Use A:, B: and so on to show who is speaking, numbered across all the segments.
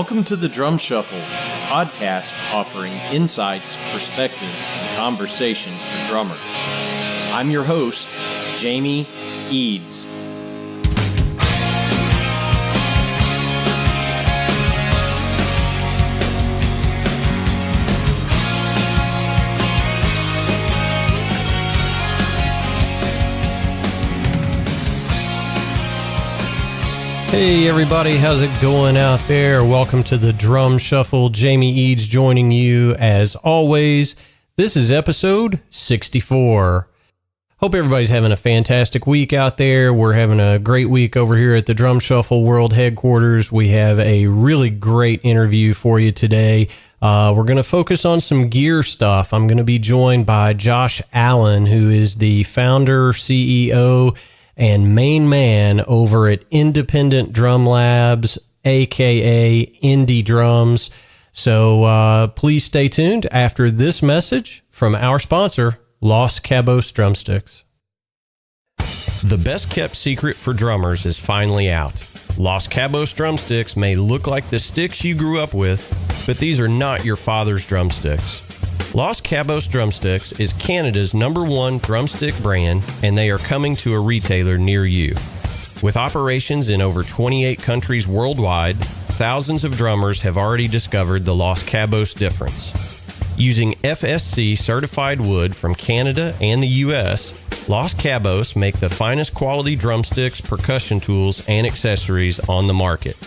A: Welcome to the Drum Shuffle, a podcast offering insights, perspectives, and conversations for drummers. I'm your host, Jamie Eads. Hey everybody, how's it going out there? Welcome to the Drum Shuffle. Jamie Eads joining you as always. This is episode 64. Hope everybody's having a fantastic week out there. We're having a great week over here at the Drum Shuffle World Headquarters. We have a really great interview for you today. We're going to focus on some gear stuff. I'm going to be joined by Josh Allen, who is the founder, CEO, and main man over at Independent Drum Labs, aka Inde Drums. So please stay tuned after this message from our sponsor, Los Cabos Drumsticks. The best kept secret for drummers is finally out. Los Cabos Drumsticks may look like the sticks you grew up with, but these are not your father's drumsticks. Los Cabos Drumsticks is Canada's #1 drumstick brand, and they are coming to a retailer near you. With operations in over 28 countries worldwide, thousands of drummers have already discovered the Los Cabos difference. Using FSC certified wood from Canada and the US, Los Cabos make the finest quality drumsticks, percussion tools, and accessories on the market.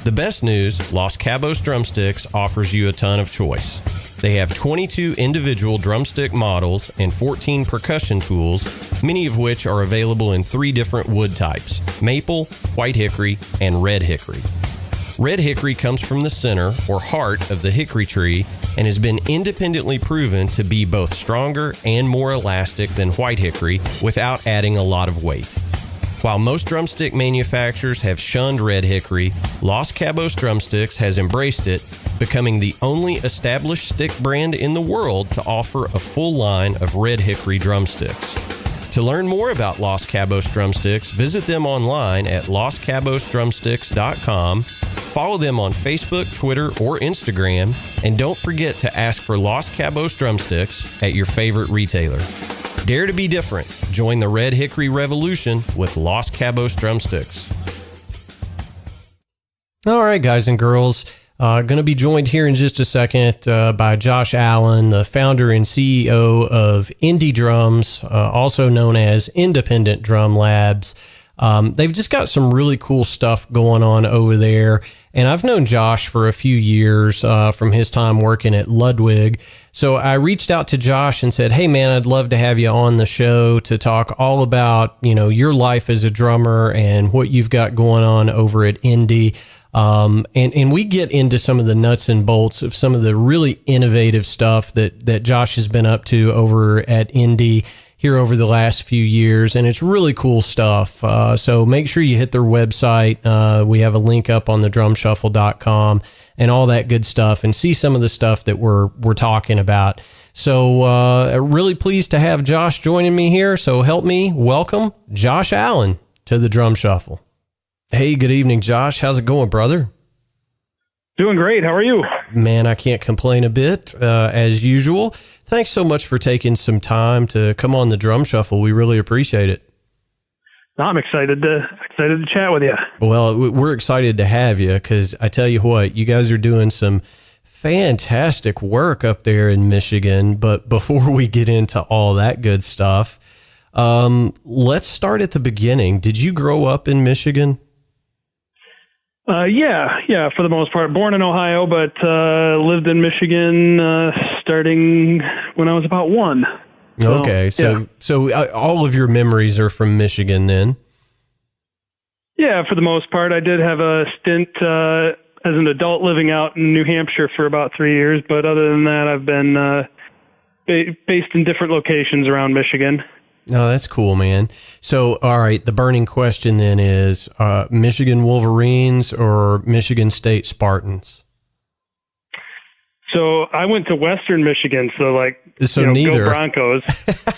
A: The best news, Los Cabos Drumsticks offers you a ton of choice. They have 22 individual drumstick models and 14 percussion tools, many of which are available in 3 different wood types: maple, white hickory, and red hickory. Red hickory comes from the center or heart of the hickory tree and has been independently proven to be both stronger and more elastic than white hickory without adding a lot of weight. While most drumstick manufacturers have shunned red hickory, Los Cabos Drumsticks has embraced it, becoming the only established stick brand in the world to offer a full line of red hickory drumsticks. To learn more about Los Cabos Drumsticks, visit them online at loscabosdrumsticks.com, follow them on Facebook, Twitter, or Instagram, and don't forget to ask for Los Cabos Drumsticks at your favorite retailer. Dare to be different. Join the Red Hickory Revolution with Los Cabos Drumsticks. All right, guys and girls. Going to be joined here in just a second by Josh Allen, the founder and CEO of Inde Drums, also known as Independent Drum Labs. They've just got some really cool stuff going on over there. And I've known Josh for a few years from his time working at Ludwig. So I reached out to Josh and said, hey, man, I'd love to have you on the show to talk all about, your life as a drummer and what you've got going on over at Inde. And we get into some of the nuts and bolts of some of the really innovative stuff that Josh has been up to over at Inde here over the last few years, and it's really cool stuff. So make sure you hit their website. We have a link up on the drumshuffle.com and all that good stuff, and see some of the stuff that we're talking about. So really pleased to have Josh joining me here. So help me welcome Josh Allen to the Drum Shuffle. Hey, good evening, Josh. How's it going, brother?
B: Doing great. How are you?
A: Man, I can't complain a bit, as usual. Thanks so much for taking some time to come on the Drum Shuffle. We really appreciate it.
B: I'm excited to chat with you.
A: Well, we're excited to have you because I tell you what, you guys are doing some fantastic work up there in Michigan. But before we get into all that good stuff, let's start at the beginning. Did you grow up in Michigan?
B: Yeah, for the most part. Born in Ohio, but lived in Michigan starting when I was about 1.
A: Okay, so all of your memories are from Michigan then?
B: Yeah, for the most part. I did have a stint as an adult living out in New Hampshire for about 3 years, but other than that, I've been based in different locations around Michigan.
A: No, that's cool, man. So, all right, the burning question then is Michigan Wolverines or Michigan State Spartans?
B: So I went to Western Michigan, so
A: neither.
B: Go Broncos.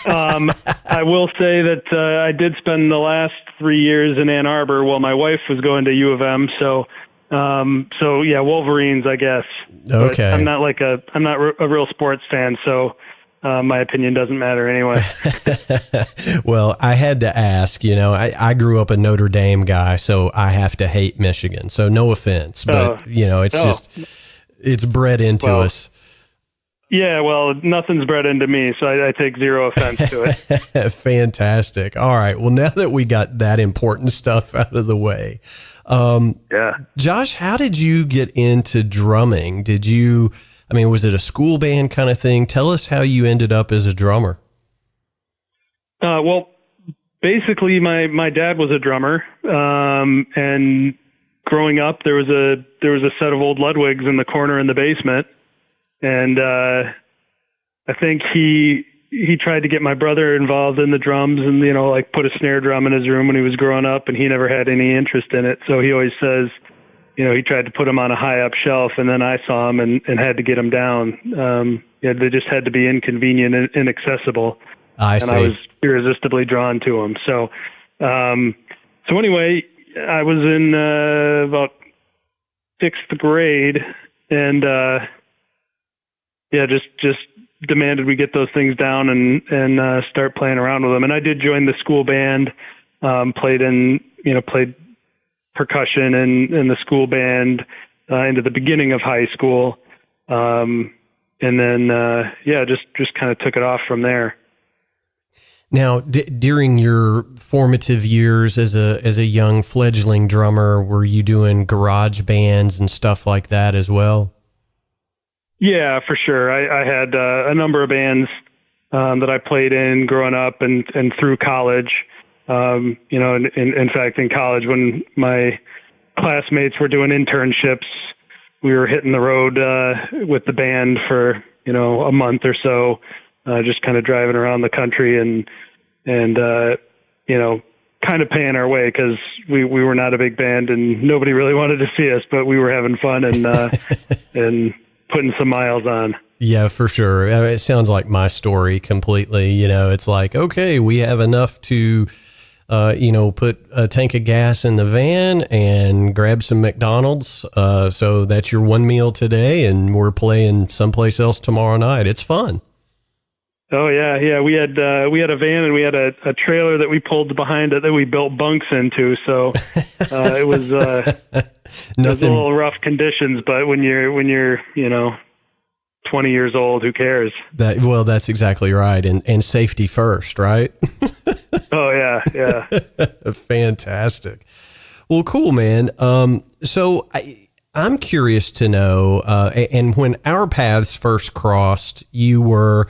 B: I will say that I did spend the last 3 years in Ann Arbor while my wife was going to U of M, so So yeah, Wolverines, I guess.
A: Okay.
B: But I'm not a real sports fan, so my opinion doesn't matter anyway.
A: Well, I had to ask, I grew up a Notre Dame guy, so I have to hate Michigan. So no offense, but it's bred into us.
B: Yeah, well, nothing's bred into me, so I take zero offense to it.
A: Fantastic. All right. Well, now that we got that important stuff out of the way, Josh, how did you get into drumming? Was it a school band kind of thing? Tell us how you ended up as a drummer.
B: Well, basically, my dad was a drummer, and growing up, there was a set of old Ludwigs in the corner in the basement. And I think he tried to get my brother involved in the drums and, put a snare drum in his room when he was growing up, and he never had any interest in it. So he always says, he tried to put him on a high up shelf, and then I saw him and had to get him down. They just had to be inconvenient and inaccessible. I was irresistibly drawn to him. So anyway, I was in about 6th grade, and just demanded we get those things down and start playing around with them. And I did join the school band, played percussion in the school band into the beginning of high school, and then just kind of took it off from there.
A: Now, during your formative years as a young fledgling drummer, were you doing garage bands and stuff like that as well?
B: Yeah, for sure. I had a number of bands that I played in growing up and through college. In fact, in college, when my classmates were doing internships, we were hitting the road with the band for a month or so, just kind of driving around the country and kind of paying our way because we were not a big band and nobody really wanted to see us, but we were having fun and putting some miles on.
A: Yeah, for sure. It sounds like my story completely. It's like, okay, we have enough to, put a tank of gas in the van and grab some McDonald's. So that's your one meal today, and we're playing someplace else tomorrow night. It's fun.
B: Oh yeah. We had a van and we had a trailer that we pulled behind it that we built bunks into. So it was it was a little rough conditions, but when you're 20 years old, who cares?
A: That's exactly right, and safety first, right?
B: Oh yeah.
A: Fantastic. Well, cool, man. So I'm curious to know, and when our paths first crossed, you were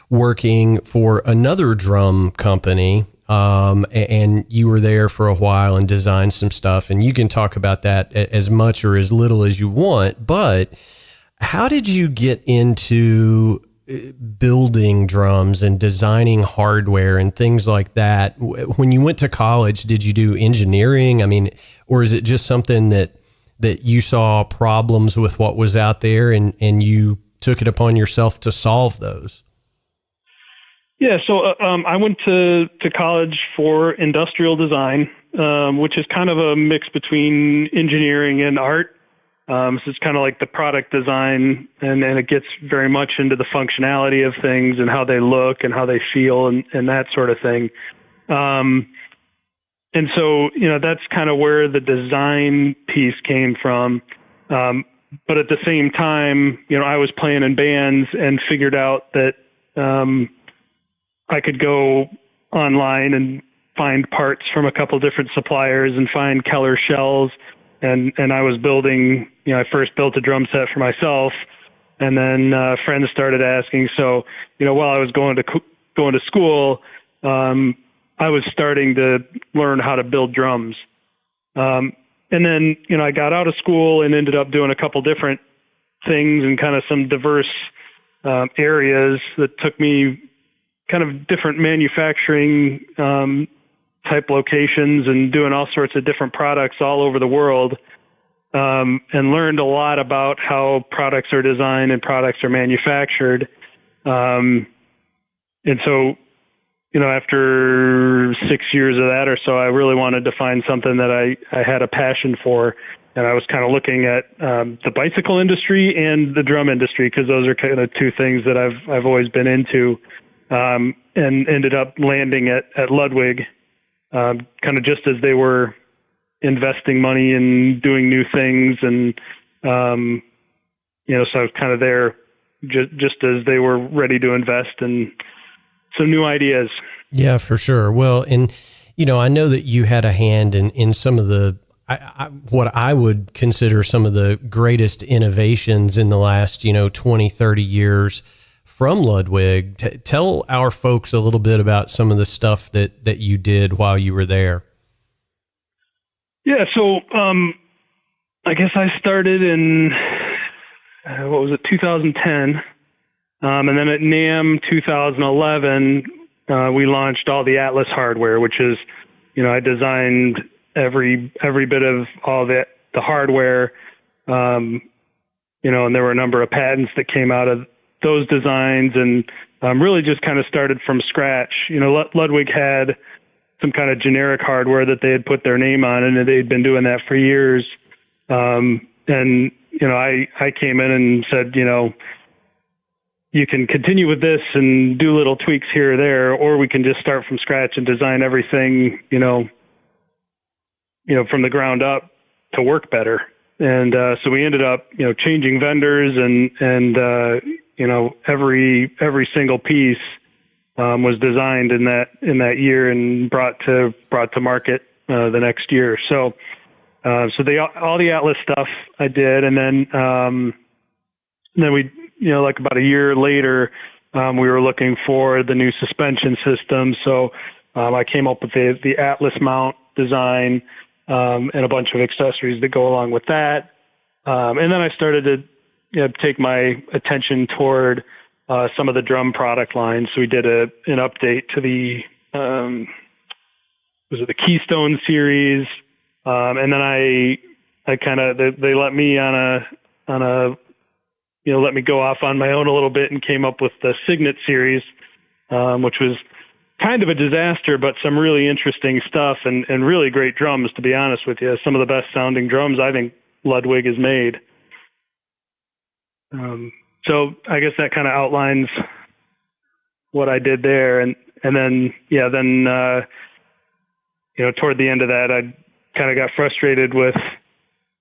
A: working for another drum company, and you were there for a while and designed some stuff, and you can talk about that as much or as little as you want, but how did you get into building drums and designing hardware and things like that? When you went to college, did you do engineering? Or is it just something that you saw problems with what was out there and you took it upon yourself to solve those?
B: Yeah, so I went to college for industrial design, which is kind of a mix between engineering and art. So it's kind of like the product design, and it gets very much into the functionality of things and how they look and how they feel and that sort of thing. And so, that's kind of where the design piece came from. But at the same time, I was playing in bands and figured out that I could go online and find parts from a couple different suppliers and find Keller shells. And I was building, I first built a drum set for myself, and then friends started asking. So, while I was going to school, I was starting to learn how to build drums. And then, I got out of school and ended up doing a couple different things in kind of some diverse areas that took me kind of different manufacturing type locations and doing all sorts of different products all over the world, and learned a lot about how products are designed and products are manufactured. And so, after 6 years of that or so, I really wanted to find something that I had a passion for. I was kind of looking at the bicycle industry and the drum industry, because those are kind of two things that I've always been into, and ended up landing at Ludwig, kind of just as they were investing money and doing new things, and so I was kind of there just as they were ready to invest in some new ideas.
A: Yeah, for sure. Well, and I know that you had a hand in some of the what I would consider some of the greatest innovations in the last 20, 30 years from Ludwig. Tell our folks a little bit about some of the stuff that you did while you were there.
B: Yeah, so I guess I started in 2010, and then at NAMM 2011, we launched all the Atlas hardware, which is, I designed every bit of all the hardware, and there were a number of patents that came out of those designs, and really just kind of started from scratch. Ludwig had some kind of generic hardware that they had put their name on, and they'd been doing that for years. And, I came in and said, you can continue with this and do little tweaks here or there, or we can just start from scratch and design everything, from the ground up to work better. And so we ended up, changing vendors, and every single piece was designed in that year and brought to market the next year. So all the Atlas stuff I did, and then we, like about a year later, we were looking for the new suspension system. So I came up with the Atlas mount design, and a bunch of accessories that go along with that. And then I started to take my attention toward some of the drum product lines. So we did an update to the the Keystone series, and then I kind of they let me on a let me go off on my own a little bit, and came up with the Signet series, which was kind of a disaster, but some really interesting stuff, and really great drums, to be honest with you. Some of the best sounding drums I think Ludwig has made. So I guess that kind of outlines what I did there. And then toward the end of that, I kind of got frustrated with,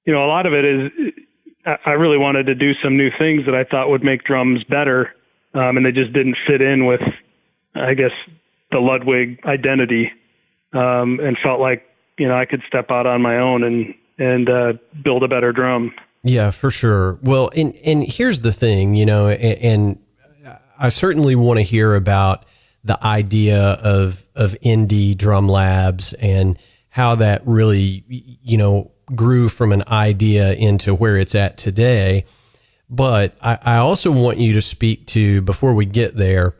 B: a lot of it is, I really wanted to do some new things that I thought would make drums better. And they just didn't fit in with, I guess, the Ludwig identity, and felt like, I could step out on my own and build a better drum.
A: Yeah, for sure. Well, and here's the thing, and I certainly want to hear about the idea of Inde Drum Labs and how that really, grew from an idea into where it's at today. But I also want you to speak to, before we get there,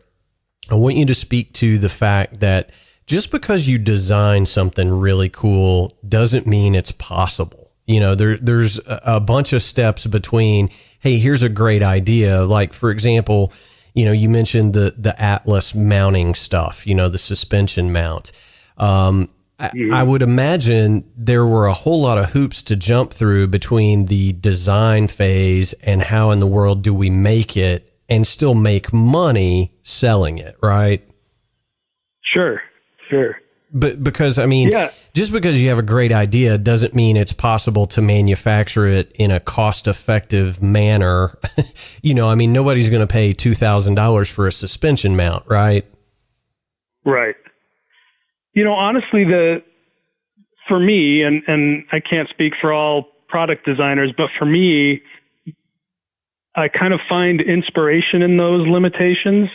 A: I want you to speak to the fact that just because you design something really cool doesn't mean it's possible. There's a bunch of steps between, hey, here's a great idea. Like, for example, you mentioned the Atlas mounting stuff, the suspension mount. I would imagine there were a whole lot of hoops to jump through between the design phase and how in the world do we make it and still make money selling it, right?
B: Sure.
A: But because, just because you have a great idea doesn't mean it's possible to manufacture it in a cost-effective manner. Nobody's going to pay $2,000 for a suspension mount, right?
B: Right. Honestly, for me, and I can't speak for all product designers, but for me, I kind of find inspiration in those limitations.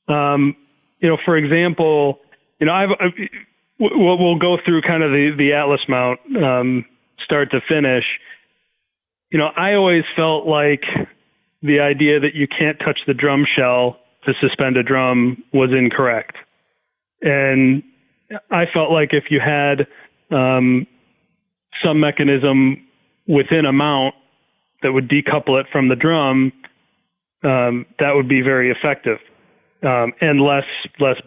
B: For example, we'll go through kind of the Atlas mount, start to finish. I always felt like the idea that you can't touch the drum shell to suspend a drum was incorrect. And I felt like if you had some mechanism within a mount that would decouple it from the drum, that would be very effective, and less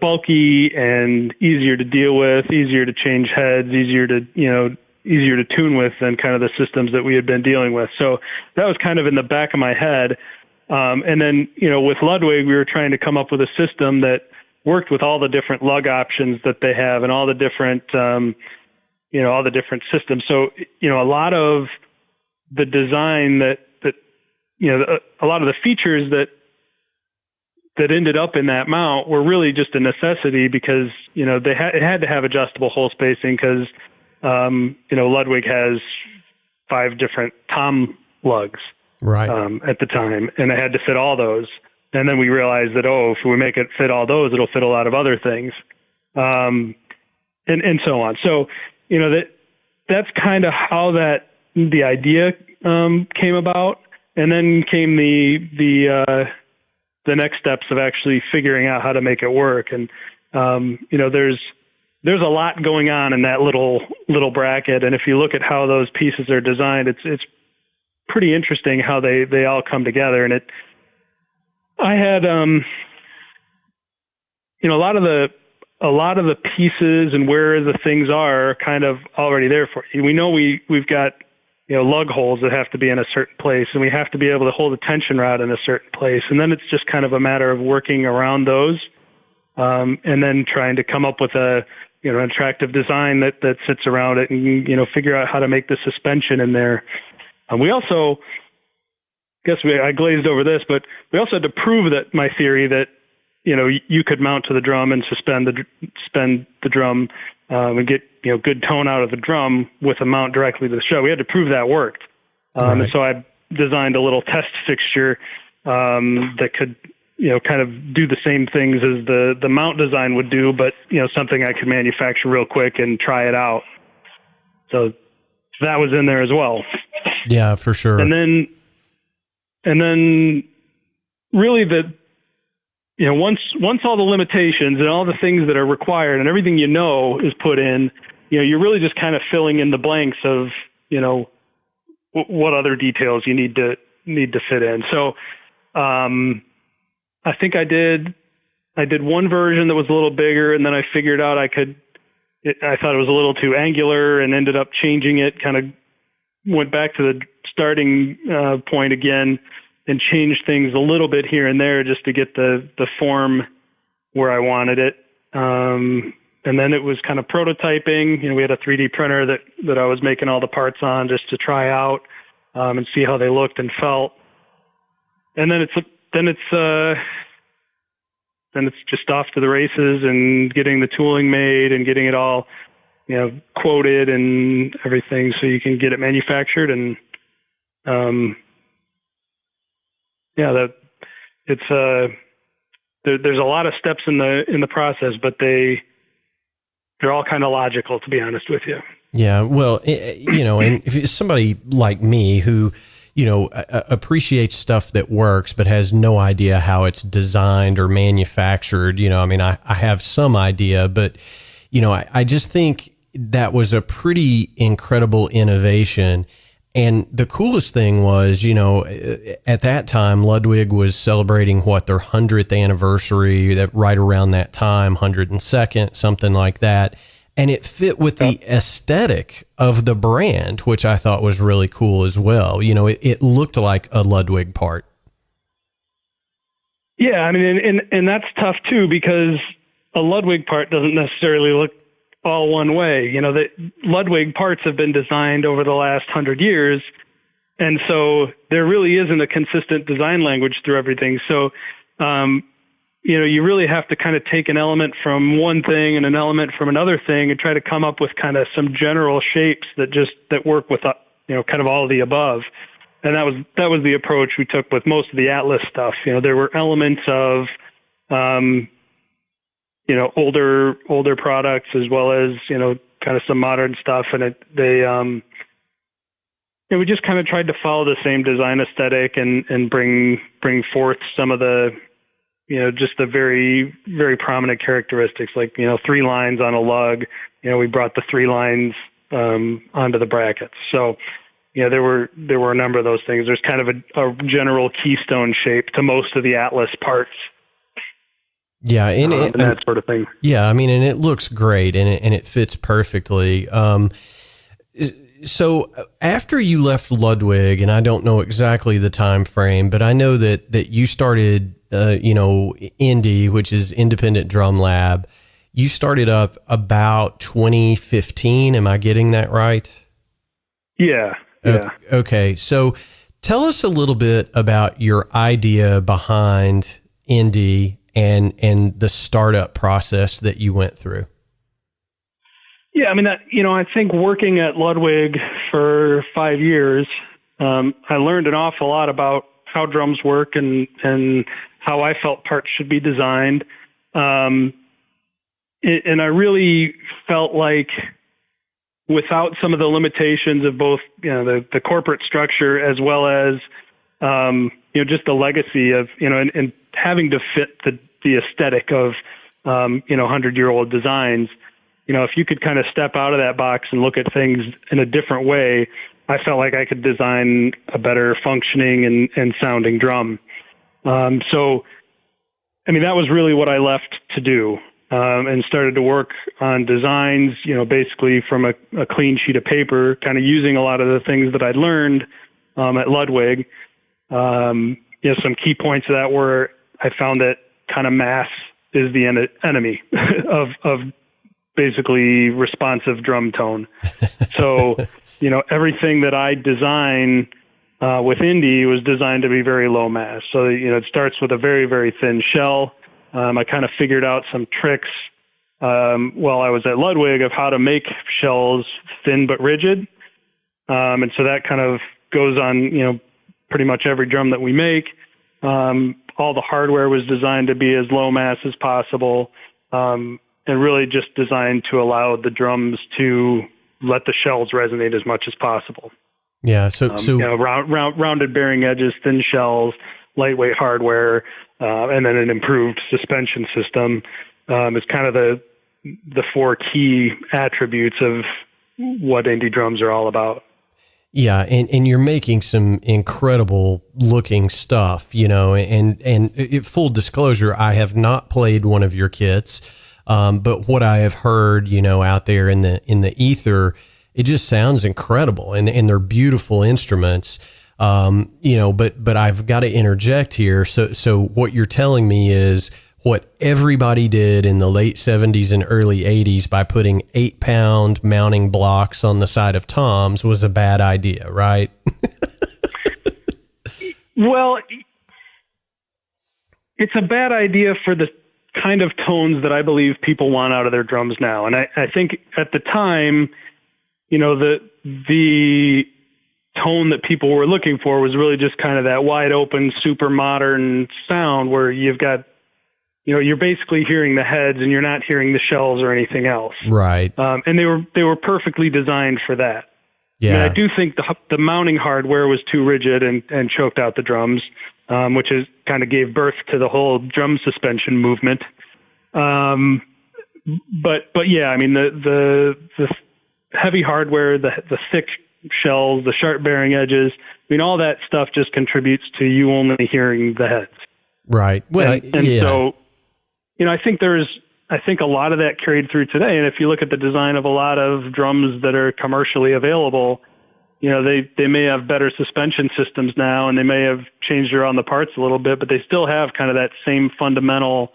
B: bulky and easier to deal with, easier to change heads, easier to easier to tune with than kind of the systems that we had been dealing with. So that was kind of in the back of my head. And then, with Ludwig, we were trying to come up with a system that worked with all the different lug options that they have and all the different, all the different systems. So, a lot of the design that a lot of the features that ended up in that mount were really just a necessity because, it had to have adjustable hole spacing because, Ludwig has 5 different tom lugs
A: right.
B: At the time, and it had to fit all those. And then we realized that, if we make it fit all those, it'll fit a lot of other things, and so on. So, that's kind of how the idea came about. And then came the next steps of actually figuring out how to make it work. And, there's a lot going on in that little bracket. And if you look at how those pieces are designed, it's pretty interesting how they all come together. And I had, a lot of the pieces and where the things are kind of already there for you. We know we've got, lug holes that have to be in a certain place, and we have to be able to hold a tension rod in a certain place. And then it's just kind of a matter of working around those, and then trying to come up with an attractive design that sits around it and, figure out how to make the suspension in there. We also, I glazed over this, but we also had to prove that my theory that, you could mount to the drum and suspend the drum, and get, good tone out of the drum with a mount directly to the shell. We had to prove that worked.
A: Right.
B: And so I designed a little test fixture, that could, kind of do the same things as the mount design would do, but, something I could manufacture real quick and try it out. So that was in there as well.
A: Yeah, for sure.
B: And then really once all the limitations and all the things that are required and everything is put in, you're really just kind of filling in the blanks of, what other details you need to fit in. So, I think I did one version that was a little bigger, and then I figured out I thought it was a little too angular and ended up changing it, kind of went back to the starting point again and changed things a little bit here and there just to get the form where I wanted it. And then it was kind of prototyping. We had a 3D printer that I was making all the parts on just to try out and see how they looked and felt. And then it's just off to the races and getting the tooling made and getting it all, quoted and everything so you can get it manufactured. And there's a lot of steps in the process, but they're all kind of logical, to be honest with you.
A: Yeah. Well, and if it's somebody like me who, appreciates stuff that works, but has no idea how it's designed or manufactured, I have some idea, but, I just think that was a pretty incredible innovation. And the coolest thing was, at that time, Ludwig was celebrating their 100th anniversary, that right around that time, 102nd, something like that. And it fit with the aesthetic of the brand, which I thought was really cool as well. It looked like a Ludwig part.
B: Yeah, I mean, and that's tough too, because a Ludwig part doesn't necessarily look all one way. The Ludwig parts have been designed over the last 100 years, and so there really isn't a consistent design language through everything. So, you really have to kind of take an element from one thing and an element from another thing and try to come up with kind of some general shapes that work with, kind of all of the above. And that was the approach we took with most of the Atlas stuff. There were elements of, older products as well as, kind of some modern stuff. And we just kind of tried to follow the same design aesthetic and bring forth some of the, just the very, very prominent characteristics, like, 3 lines on a lug. We brought the 3 lines onto the brackets. So, there were a number of those things. There's kind of a general keystone shape to most of the Atlas parts.
A: Yeah, and
B: that sort of thing.
A: Yeah, I mean, and it looks great, and it fits perfectly. So after you left Ludwig, and I don't know exactly the time frame, but I know that you started, Inde, which is Independent Drum Lab. You started up about 2015. Am I getting that right?
B: Yeah.
A: Okay. So tell us a little bit about your idea behind Inde and the startup process that you went through.
B: Yeah, I mean, I think working at Ludwig for 5 years, I learned an awful lot about how drums work and how I felt parts should be designed. And I really felt like without some of the limitations of both, the corporate structure as well as, just the legacy of, and having to fit the aesthetic of, 100-year-old designs. If you could kind of step out of that box and look at things in a different way, I felt like I could design a better functioning and sounding drum. So, I mean, that was really what I left to do, and started to work on designs, basically from a clean sheet of paper, kind of using a lot of the things that I'd learned at Ludwig. Some key points of that were I found that kind of mass is the enemy of basically responsive drum tone. So, everything that I design with Inde was designed to be very low mass. So, it starts with a very, very thin shell. I kind of figured out some tricks while I was at Ludwig of how to make shells thin but rigid. And so that kind of goes on, pretty much every drum that we make. All the hardware was designed to be as low mass as possible. And really just designed to allow the drums to let the shells resonate as much as possible.
A: Yeah. So
B: rounded bearing edges, thin shells, lightweight hardware, and then an improved suspension system is kind of the 4 key attributes of what Inde drums are all about.
A: Yeah, and you're making some incredible looking stuff, and full disclosure, I have not played one of your kits. But what I have heard, out there in the ether, it just sounds incredible, and they're beautiful instruments. But I've got to interject here. So what you're telling me is what everybody did in the late 70s and early 80s by putting 8-pound mounting blocks on the side of toms was a bad idea, right?
B: Well, it's a bad idea for the kind of tones that I believe people want out of their drums now. And I think at the time, the tone that people were looking for was really just kind of that wide open, super modern sound where you've got, you're basically hearing the heads and you're not hearing the shells or anything else.
A: Right.
B: And they were perfectly designed for that.
A: Yeah.
B: I mean, I do think the mounting hardware was too rigid and choked out the drums, which is kind of gave birth to the whole drum suspension movement. But yeah, I mean, the heavy hardware, the thick shells, the sharp bearing edges, I mean, all that stuff just contributes to you only hearing the heads.
A: Right. Well,
B: and
A: yeah.
B: So, I think a lot of that carried through today. And if you look at the design of a lot of drums that are commercially available, they may have better suspension systems now and they may have changed around the parts a little bit, but they still have kind of that same fundamental,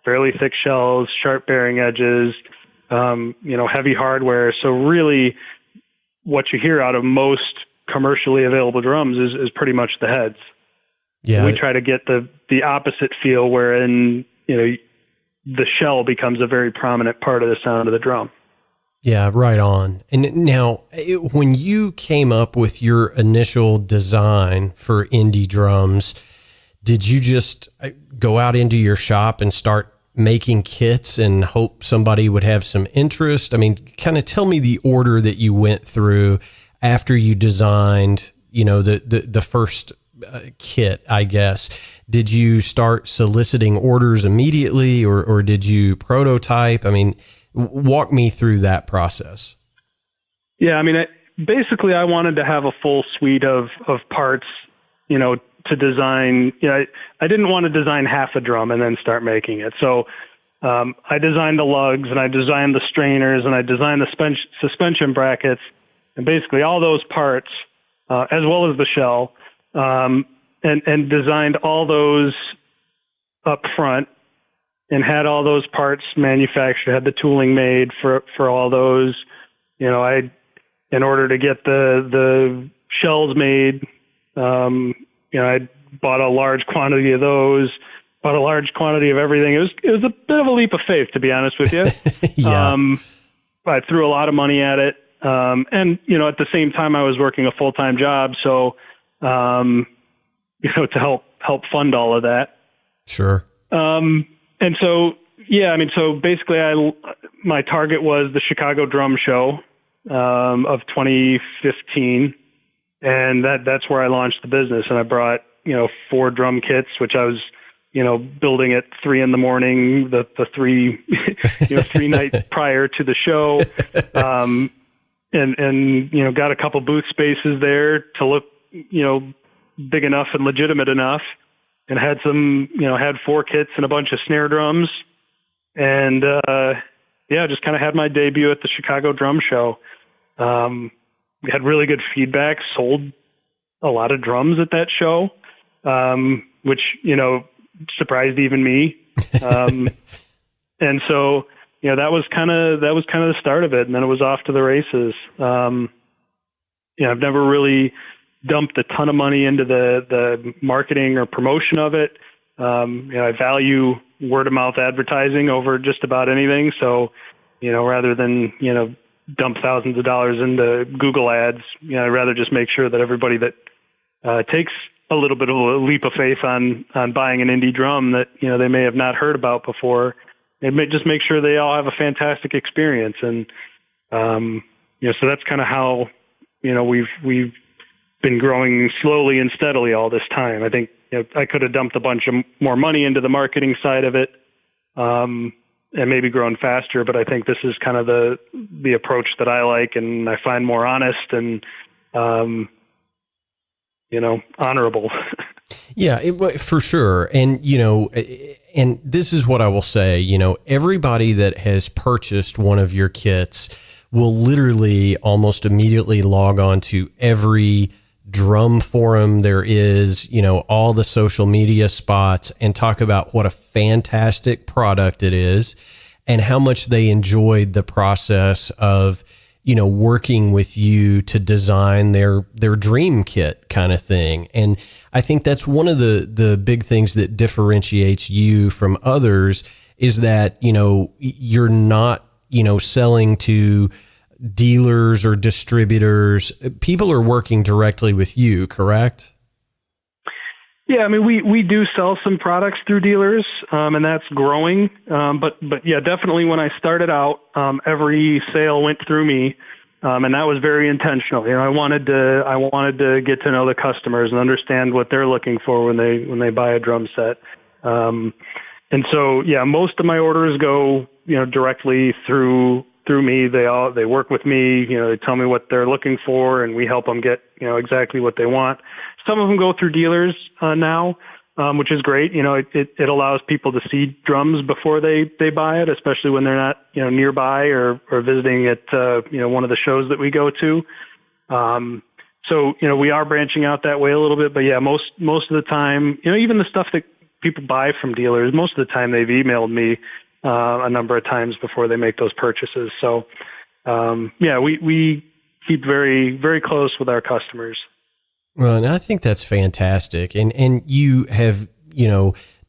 B: fairly thick shells, sharp bearing edges, heavy hardware. So really what you hear out of most commercially available drums is pretty much the heads.
A: Yeah.
B: We try to get the opposite feel wherein, the shell becomes a very prominent part of the sound of the drum.
A: Yeah, right on. And now, when you came up with your initial design for Inde drums, did you just go out into your shop and start making kits and hope somebody would have some interest? I mean, kind of tell me the order that you went through after you designed, the first kit, I guess. Did you start soliciting orders immediately or did you prototype? I mean, walk me through that process.
B: Yeah, I mean, basically I wanted to have a full suite of parts, to design. I didn't want to design half a drum and then start making it. So I designed the lugs and I designed the strainers and I designed the suspension brackets. and basically all those parts, as well as the shell, and designed all those up front and had all those parts manufactured, had the tooling made for all those. In order to get the shells made, I bought a large quantity of those, bought a large quantity of everything. It was a bit of a leap of faith, to be honest with you.
A: Yeah.
B: I threw a lot of money at it. And, at the same time I was working a full-time job. So, to help fund all of that.
A: Sure.
B: And so, so basically my target was the Chicago Drum Show, of 2015. And that's where I launched the business. And I brought, 4 drum kits, which I was, building at 3 a.m, the 3 nights prior to the show. And got a couple booth spaces there to look, big enough and legitimate enough, and had had 4 kits and a bunch of snare drums. And, just kind of had my debut at the Chicago Drum Show. We had really good feedback, sold a lot of drums at that show, which, surprised even me. And so, that was kind of the start of it. And then it was off to the races. I've never really dumped a ton of money into the marketing or promotion of it. I value word of mouth advertising over just about anything. So, rather than, dump thousands of dollars into Google ads, I'd rather just make sure that everybody that takes a little bit of a leap of faith on buying an indie drum that, they may have not heard about before, and just make sure they all have a fantastic experience. And, so that's kind of how, we've been growing slowly and steadily all this time. I think, I could have dumped a bunch of more money into the marketing side of it, and maybe grown faster, but I think this is kind of the approach that I like, and I find more honest and, honorable.
A: Yeah, for sure. And, and this is what I will say, everybody that has purchased one of your kits will literally almost immediately log on to every drum forum there is, all the social media spots, and talk about what a fantastic product it is and how much they enjoyed the process of, working with you to design their dream kit kind of thing. And I think that's one of the big things that differentiates you from others is that, you're not, selling to dealers or distributors. People are working directly with you, correct?
B: Yeah, I mean, we do sell some products through dealers, and that's growing. But yeah, definitely when I started out, every sale went through me, and that was very intentional. I wanted to get to know the customers and understand what they're looking for when they buy a drum set. And so, yeah, most of my orders go, directly through me. They work with me. They tell me what they're looking for, and we help them get, exactly what they want. Some of them go through dealers now, which is great. It allows people to see drums before they buy it, especially when they're not, nearby or visiting at, one of the shows that we go to. So, we are branching out that way a little bit, but yeah, most of the time, even the stuff that people buy from dealers, most of the time they've emailed me, a number of times before they make those purchases. So, yeah, we keep very, very close with our customers.
A: Well, and I think that's fantastic. And you have,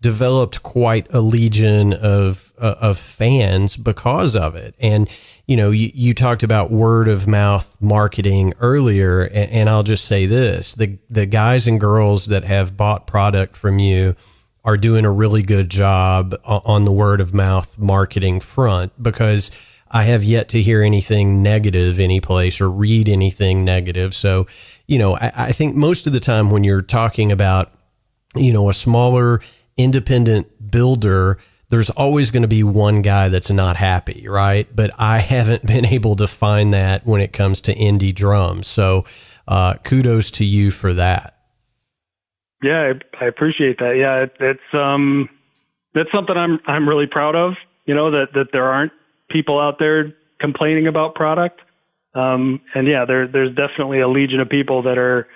A: developed quite a legion of fans because of it. And, you talked about word of mouth marketing earlier, and I'll just say this, the guys and girls that have bought product from you are doing a really good job on the word of mouth marketing front, because I have yet to hear anything negative any place or read anything negative. So, I think most of the time when you're talking about, a smaller independent builder, there's always going to be one guy that's not happy, right? But I haven't been able to find that when it comes to Inde Drums. So kudos to you for that.
B: Yeah, I appreciate that. Yeah, that's something I'm really proud of. That there aren't people out there complaining about product. And yeah, there's definitely a legion of people that are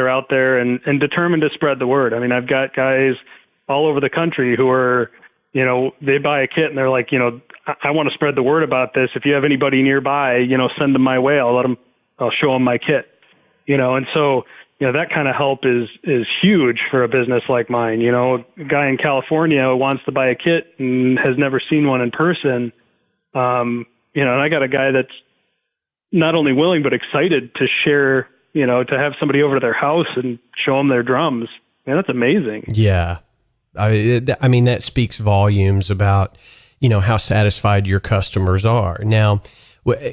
B: out there and determined to spread the word. I mean, I've got guys all over the country who are, they buy a kit and they're like, I want to spread the word about this. If you have anybody nearby, send them my way. I'll show them my kit, and so, that kind of help is huge for a business like mine. A guy in California wants to buy a kit and has never seen one in person. And I got a guy that's not only willing, but excited to share, to have somebody over to their house and show them their drums. Man, that's amazing.
A: Yeah. I mean, that speaks volumes about, how satisfied your customers are. Now,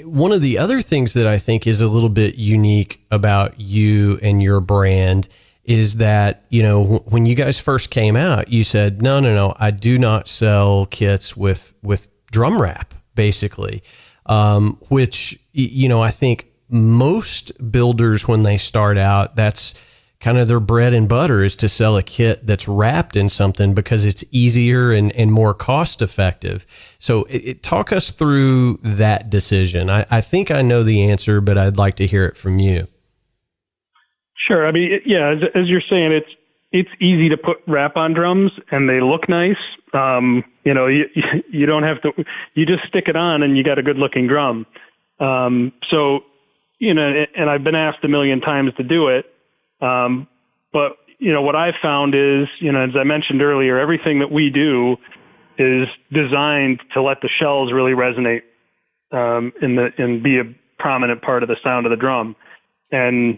A: one of the other things that I think is a little bit unique about you and your brand is that, when you guys first came out, you said, no, I do not sell kits with drum wrap, basically, which, I think most builders, when they start out, that's kind of their bread and butter, is to sell a kit that's wrapped in something because it's easier and more cost effective. So talk us through that decision. I think I know the answer, but I'd like to hear it from you.
B: Sure. I mean, yeah, as you're saying, it's easy to put wrap on drums and they look nice. You don't have to, you just stick it on and you got a good looking drum. So, and I've been asked a million times to do it. But what I've found is, as I mentioned earlier, everything that we do is designed to let the shells really resonate, and be a prominent part of the sound of the drum. And,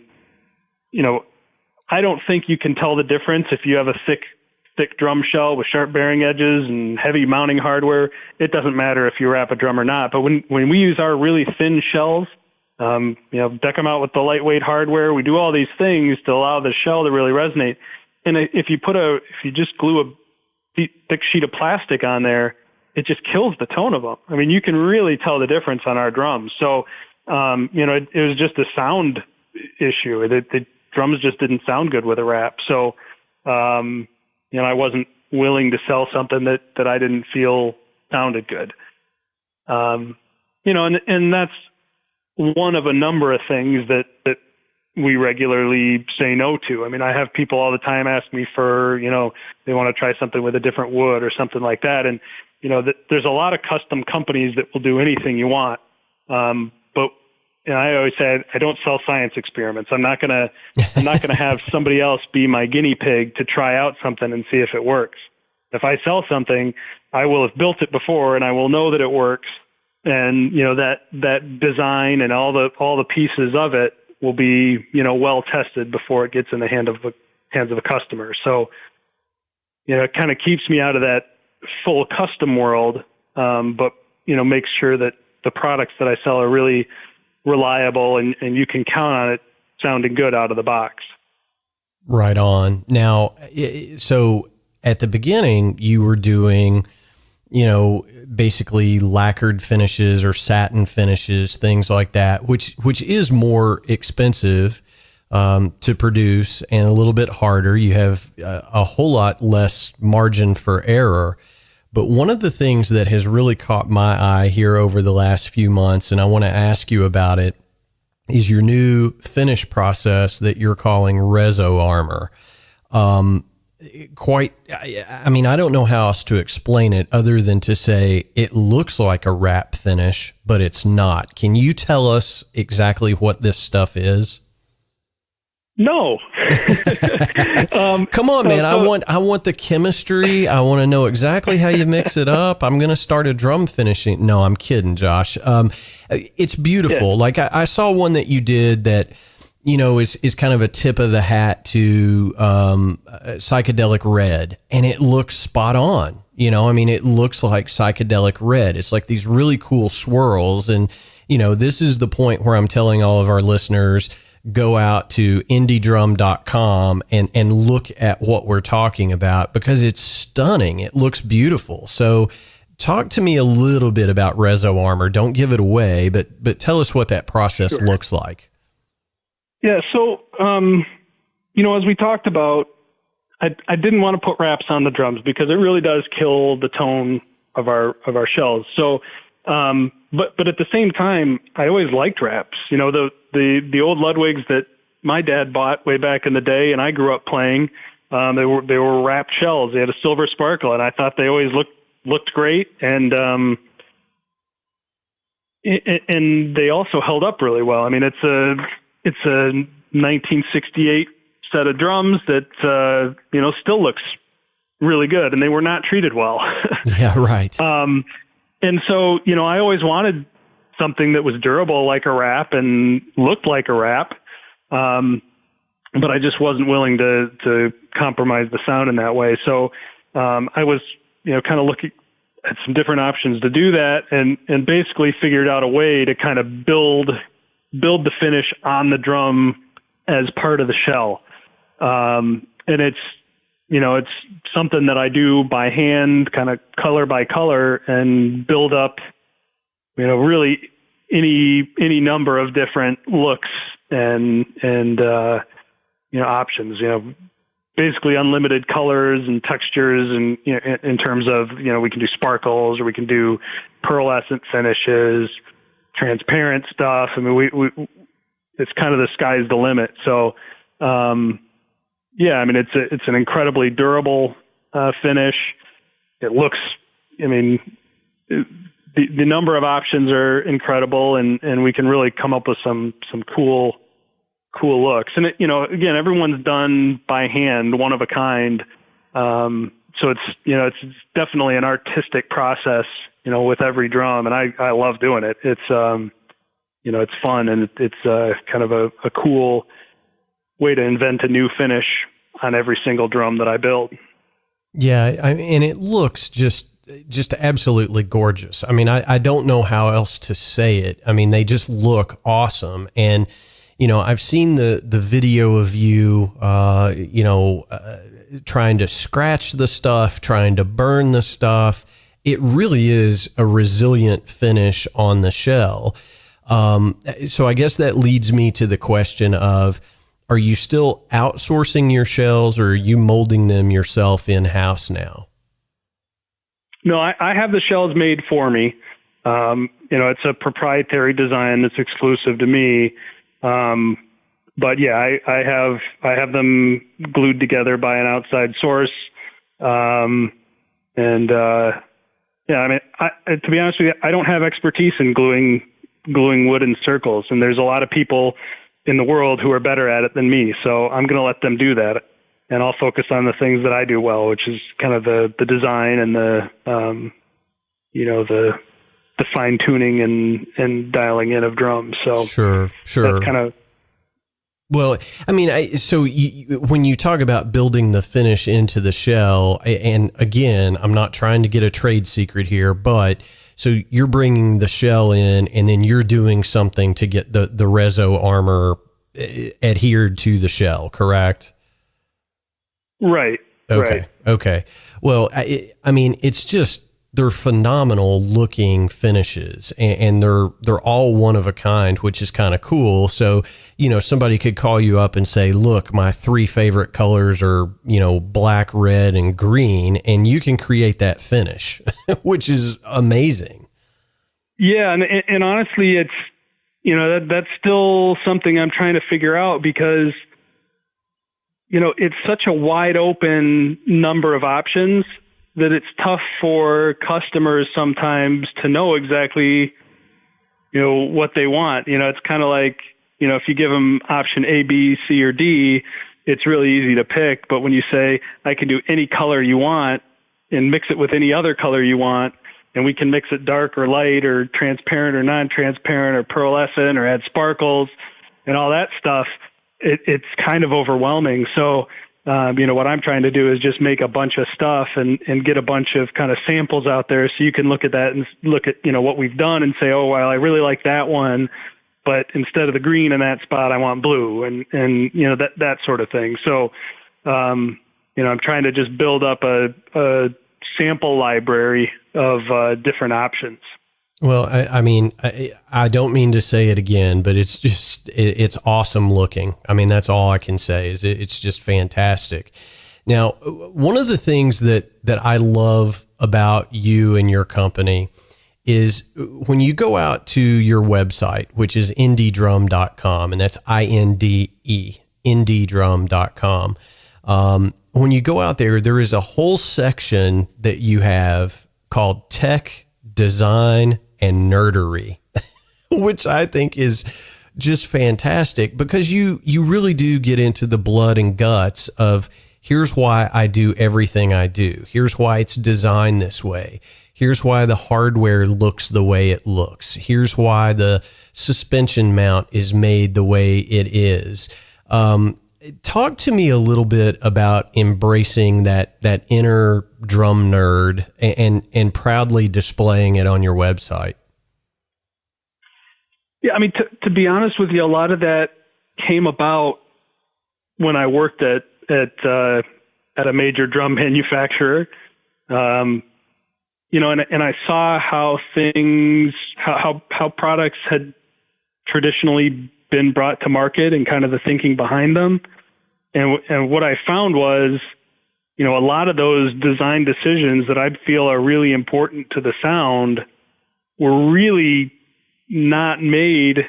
B: I don't think you can tell the difference if you have a thick drum shell with sharp bearing edges and heavy mounting hardware. It doesn't matter if you wrap a drum or not. But when we use our really thin shells, deck them out with the lightweight hardware. We do all these things to allow the shell to really resonate. And if you just glue a thick sheet of plastic on there, it just kills the tone of them. I mean, you can really tell the difference on our drums. So, it was just a sound issue. The drums just didn't sound good with a wrap. So, I wasn't willing to sell something that I didn't feel sounded good. And that's one of a number of things that we regularly say no to. I mean, I have people all the time ask me for, they want to try something with a different wood or something like that. And, there's a lot of custom companies that will do anything you want. But I always say I don't sell science experiments. I'm not going to have somebody else be my guinea pig to try out something and see if it works. If I sell something, I will have built it before and I will know that it works. And, that design and all the pieces of it will be, well tested before it gets in the hands of a customer. So, it kind of keeps me out of that full custom world. But, makes sure that the products that I sell are really reliable and you can count on it sounding good out of the box.
A: Right on. Now, so at the beginning you were doing, basically lacquered finishes or satin finishes, things like that, which is more expensive to produce and a little bit harder. You have a whole lot less margin for error. But one of the things that has really caught my eye here over the last few months, and I want to ask you about it, is your new finish process that you're calling Reso Armor. I don't know how else to explain it other than to say it looks like a wrap finish, but it's not. Can you tell us exactly what this stuff is?
B: No.
A: Come on, man. I want the chemistry. I want to know exactly how you mix it up. I'm going to start a drum finishing. No, I'm kidding, Josh. It's beautiful. Yeah. Like I saw one that you did that, is kind of a tip of the hat to psychedelic red, and it looks spot on. It looks like psychedelic red. It's like these really cool swirls. And, this is the point where I'm telling all of our listeners, go out to indedrum.com and look at what we're talking about because it's stunning. It looks beautiful. So talk to me a little bit about Reso Armor. Don't give it away, but tell us what that process looks like.
B: Yeah. So, as we talked about, I didn't want to put wraps on the drums because it really does kill the tone of our shells. So, but at the same time, I always liked wraps. You know, the old Ludwigs that my dad bought way back in the day, and I grew up playing. They were wrapped shells. They had a silver sparkle, and I thought they always looked great. And they also held up really well. I mean, it's a 1968 set of drums that still looks really good, and they were not treated well.
A: Yeah, right.
B: And so, I always wanted something that was durable like a wrap and looked like a wrap. But I just wasn't willing to compromise the sound in that way. So, I was, kind of looking at some different options to do that, and basically figured out a way to kind of build the finish on the drum as part of the shell. And it's something that I do by hand, kind of color by color, and build up, really any number of different looks and options, basically unlimited colors and textures, and in terms of, we can do sparkles, or we can do pearlescent finishes, transparent stuff. I mean, we it's kind of the sky's the limit. So, yeah, I mean, it's an incredibly durable finish. It looks, the number of options are incredible, and we can really come up with some cool looks. And again, everyone's done by hand, one of a kind. So it's definitely an artistic process, with every drum, and I love doing it. It's it's fun, and it's kind of a cool way to invent a new finish on every single drum that I build.
A: Yeah, and it looks just absolutely gorgeous. I mean, I don't know how else to say it. I mean, they just look awesome. And, I've seen the video of you, trying to scratch the stuff, trying to burn the stuff. It really is a resilient finish on the shell. So I guess that leads me to the question of, are you still outsourcing your shells, or are you molding them yourself in-house now?
B: No, I have the shells made for me. It's a proprietary design that's exclusive to me. But yeah, I have them glued together by an outside source. Yeah, I mean, to be honest with you, I don't have expertise in gluing wood in circles, and there's a lot of people in the world who are better at it than me. So I'm going to let them do that, and I'll focus on the things that I do well, which is kind of the design and the fine tuning and dialing in of drums. So
A: sure.
B: That's kind of.
A: Well, I mean, when you talk about building the finish into the shell, and again, I'm not trying to get a trade secret here, but so you're bringing the shell in, and then you're doing something to get the reso armor adhered to the shell, correct?
B: Right.
A: Okay.
B: Right.
A: Okay. Well, I mean, they're phenomenal looking finishes, and they're all one of a kind, which is kind of cool. So, somebody could call you up and say, look, my 3 favorite colors are, black, red, and green, and you can create that finish, which is amazing.
B: Yeah. And honestly, it's, that's still something I'm trying to figure out, because, it's such a wide open number of options that it's tough for customers sometimes to know exactly, what they want. It's kind of like, if you give them option A, B, C, or D, it's really easy to pick. But when you say, I can do any color you want and mix it with any other color you want, and we can mix it dark or light or transparent or non-transparent or pearlescent or add sparkles and all that stuff, it's kind of overwhelming. So, what I'm trying to do is just make a bunch of stuff and get a bunch of kind of samples out there, so you can look at that and look at, what we've done and say, oh, well, I really like that one, but instead of the green in that spot, I want blue, and that sort of thing. So, I'm trying to just build up a sample library of different options.
A: Well, I mean, I don't mean to say it again, but it's awesome looking. I mean, that's all I can say is it's just fantastic. Now, one of the things that I love about you and your company is when you go out to your website, which is indedrum.com, and that's INDE, indedrum.com. When you go out there, there is a whole section that you have called Tech, Design, and Nerdery, which I think is just fantastic because you really do get into the blood and guts of here's why I do everything I do. Here's why it's designed this way. Here's why the hardware looks the way it looks. Here's why the suspension mount is made the way it is. Talk to me a little bit about embracing that inner drum nerd and proudly displaying it on your website.
B: Yeah, I mean, to be honest with you, a lot of that came about when I worked at a major drum manufacturer. You know, and I saw how products had traditionally been brought to market and kind of the thinking behind them. And what I found was, you know, a lot of those design decisions that I feel are really important to the sound were really not made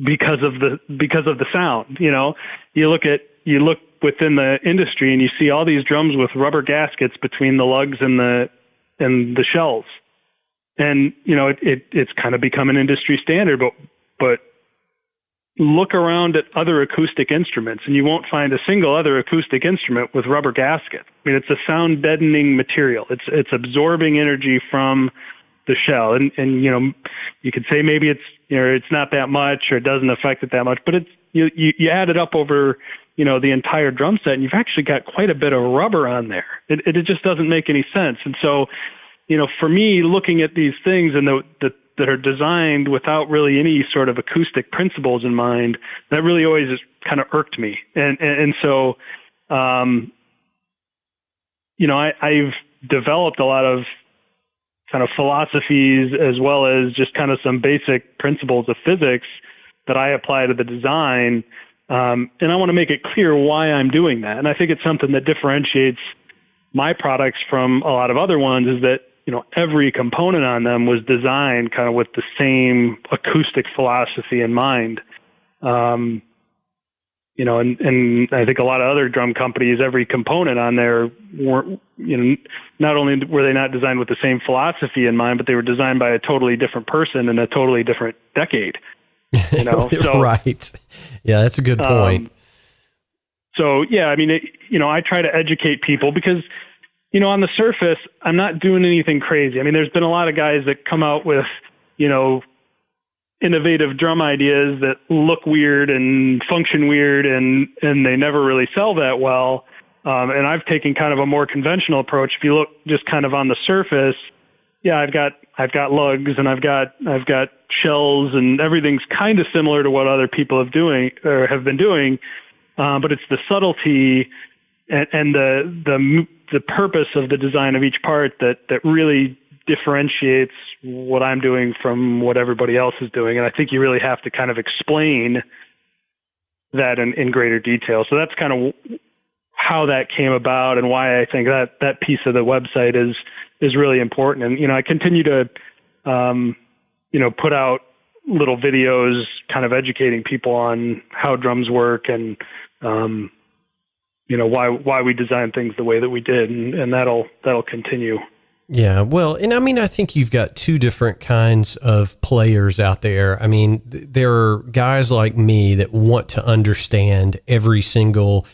B: because of the sound. You know, you look within the industry and you see all these drums with rubber gaskets between the lugs and the shells. And, you know, it's kind of become an industry standard, but look around at other acoustic instruments and you won't find a single other acoustic instrument with rubber gasket. I mean, it's a sound deadening material. It's absorbing energy from the shell. And, you know, you could say maybe it's not that much or it doesn't affect it that much, but you add it up over, you know, the entire drum set and you've actually got quite a bit of rubber on there. It just doesn't make any sense. And so, you know, for me, looking at these things and that are designed without really any sort of acoustic principles in mind, that really always just kind of irked me. And so, you know, I've developed a lot of kind of philosophies as well as just kind of some basic principles of physics that I apply to the design. And I want to make it clear why I'm doing that. And I think it's something that differentiates my products from a lot of other ones is that, you know, every component on them was designed kind of with the same acoustic philosophy in mind. You know, and I think a lot of other drum companies, every component on there weren't, you know, not only were they not designed with the same philosophy in mind, but they were designed by a totally different person in a totally different decade. You know, so,
A: right. Yeah, that's a good point.
B: So yeah, I mean, you know, I try to educate people because, you know, on the surface, I'm not doing anything crazy. I mean, there's been a lot of guys that come out with, you know, innovative drum ideas that look weird and function weird and they never really sell that well. And I've taken kind of a more conventional approach. If you look just kind of on the surface, yeah, I've got lugs and I've got shells and everything's kind of similar to what other people have been doing. But it's the subtlety and the purpose of the design of each part that really differentiates what I'm doing from what everybody else is doing. And I think you really have to kind of explain that in greater detail. So that's kind of how that came about and why I think that piece of the website is really important. And, you know, I continue to, you know, put out little videos kind of educating people on how drums work and, you know, why we design things the way that we did. And that'll continue.
A: Yeah, well, and I mean, I think you've got two different kinds of players out there. I mean, there are guys like me that want to understand every single,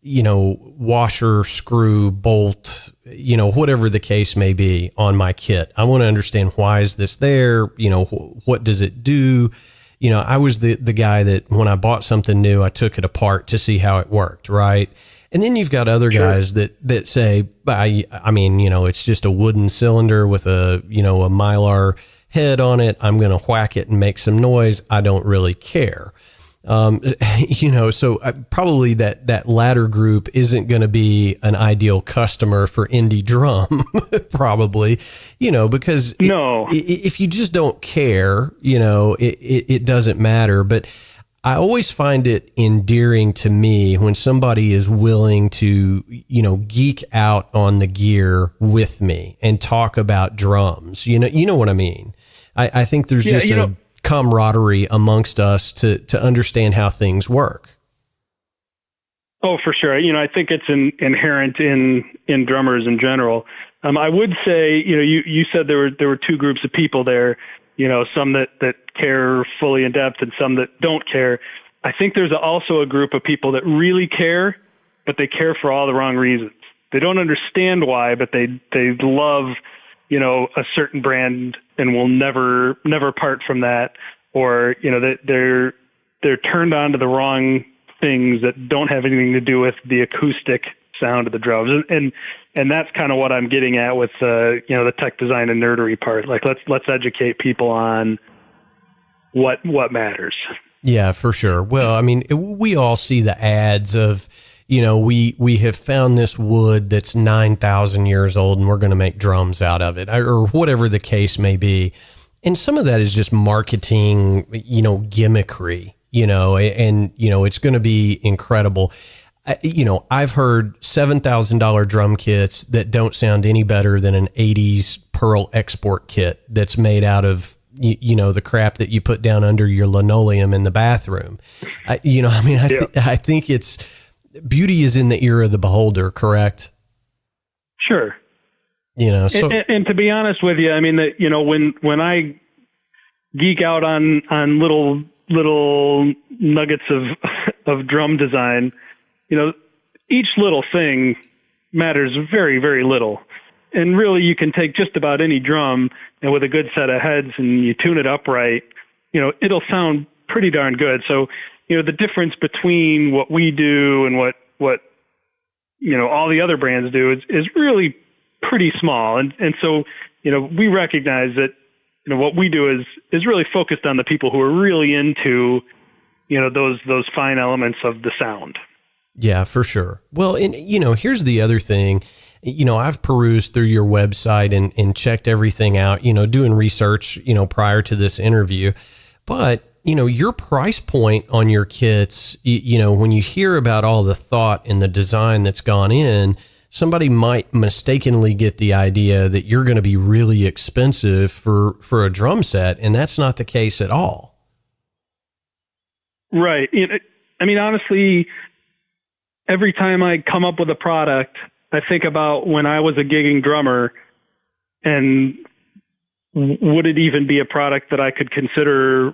A: you know, washer, screw, bolt, you know, whatever the case may be on my kit. I want to understand why is this there? You know, what does it do? You know, I was the guy that when I bought something new, I took it apart to see how it worked, right? And then you've got other guys that say, I mean, you know, it's just a wooden cylinder with a, you know, a Mylar head on it. I'm going to whack it and make some noise. I don't really care. You know, so probably that latter group isn't going to be an ideal customer for Inde Drum, probably, you know, because if you just don't care, you know, it doesn't matter. But I always find it endearing to me when somebody is willing to, geek out on the gear with me and talk about drums. You know what I mean? I think there's just a camaraderie amongst us to understand how things work.
B: Oh, for sure. I think it's inherent in drummers in general. I would say, you said there were two groups of people there, some that care fully in depth and some that don't care. I think there's also a group of people that really care, but they care for all the wrong reasons. They don't understand why, but they love, a certain brand and will never part from that. Or, they're turned on to the wrong things that don't have anything to do with the acoustic sound of the drums. And that's kind of what I'm getting at with, the tech design and nerdery part. Like, let's educate people on what matters.
A: Yeah, for sure. Well, I mean, we all see the ads of, we have found this wood that's 9,000 years old and we're going to make drums out of it, or whatever the case may be. And some of that is just marketing, gimmickry, and, it's going to be incredible. I've heard $7,000 drum kits that don't sound any better than an 80s Pearl export kit that's made out of, the crap that you put down under your linoleum in the bathroom. I think it's beauty is in the ear of the beholder, correct?
B: Sure.
A: So,
B: and to be honest with you, I mean that, when I geek out on little nuggets of drum design, each little thing matters very, very little. And really, you can take just about any drum and with a good set of heads and you tune it up right, it'll sound pretty darn good. So, the difference between what we do and what all the other brands do is really pretty small. And so, we recognize that, what we do is really focused on the people who are really into, those fine elements of the sound.
A: Yeah, for sure. Well, and, here's the other thing. I've perused through your website and checked everything out, doing research, prior to this interview. But, your price point on your kits, when you hear about all the thought and the design that's gone in, somebody might mistakenly get the idea that you're going to be really expensive for a drum set. And that's not the case at all.
B: Right. I mean, honestly, every time I come up with a product, I think about when I was a gigging drummer and would it even be a product that I could consider